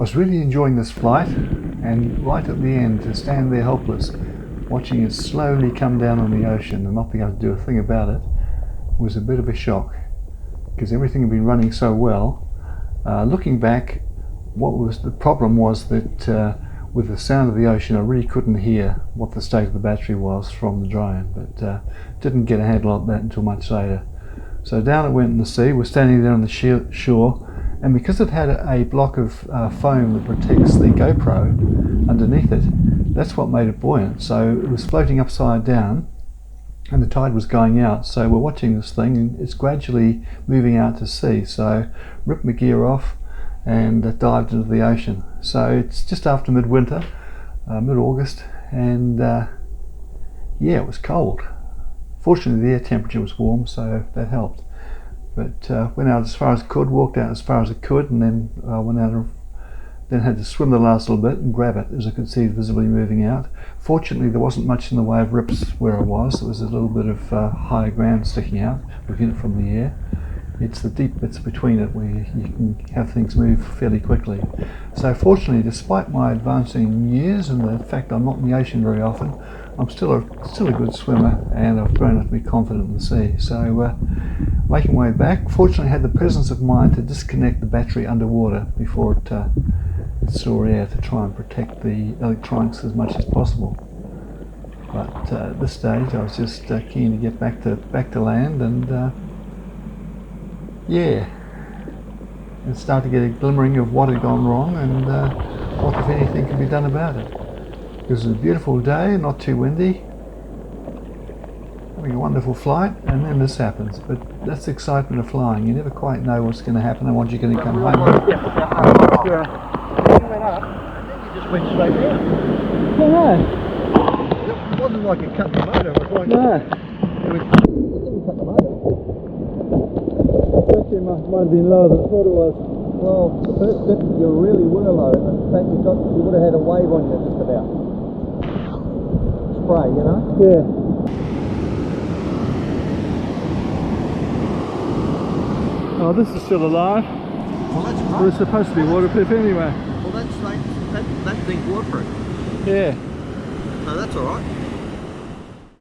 was really enjoying this flight, and right at the end, to stand there helpless, watching it slowly come down on the ocean and not being able to do a thing about it, was a bit of a shock, because everything had been running so well. Looking back, what was the problem was that with the sound of the ocean, I really couldn't hear what the state of the battery was from the drone, but didn't get a handle on that until much later. So down it went in the sea. We're standing there on the shore, and because it had a block of foam that protects the GoPro underneath it, that's what made it buoyant. So it was floating upside down, and the tide was going out. So we're watching this thing, and it's gradually moving out to sea. So ripped my gear off and dived into the ocean. So it's just after midwinter, mid-August, and yeah, it was cold. Fortunately, the air temperature was warm, so that helped. But went out as far as I could, walked out as far as I could, and then went out and then had to swim the last little bit and grab it, as I could see it visibly moving out. Fortunately, there wasn't much in the way of rips where I was. There was a little bit of higher ground sticking out, looking at it from the air. It's the deep bits between it where you can have things move fairly quickly. So fortunately, despite my advancing years and the fact I'm not in the ocean very often, I'm still a good swimmer, and I've grown up to be confident in the sea. So making my way back, fortunately I had the presence of mind to disconnect the battery underwater before it saw air, to try and protect the electronics as much as possible. But at this stage I was just keen to get back to land and yeah, and start to get a glimmering of what had gone wrong and what, if anything, could be done about it. It was a beautiful day, not too windy, having a wonderful flight, and then this happens. But that's the excitement of flying. You never quite know what's going to happen and what you're going to come home with. You went up, and then you just went straight down. No. It wasn't like it cut the motor, it was like... No. It didn't cut the motor. It might have been lower than I thought it was. Well, the first bit you really were low. In fact, you would have had a wave on you just about. Spray, you know? Yeah. Oh, this is still alive. Well, that's It right. was supposed to be waterproof anyway. Well, that thing's waterproof. Yeah. So that's alright.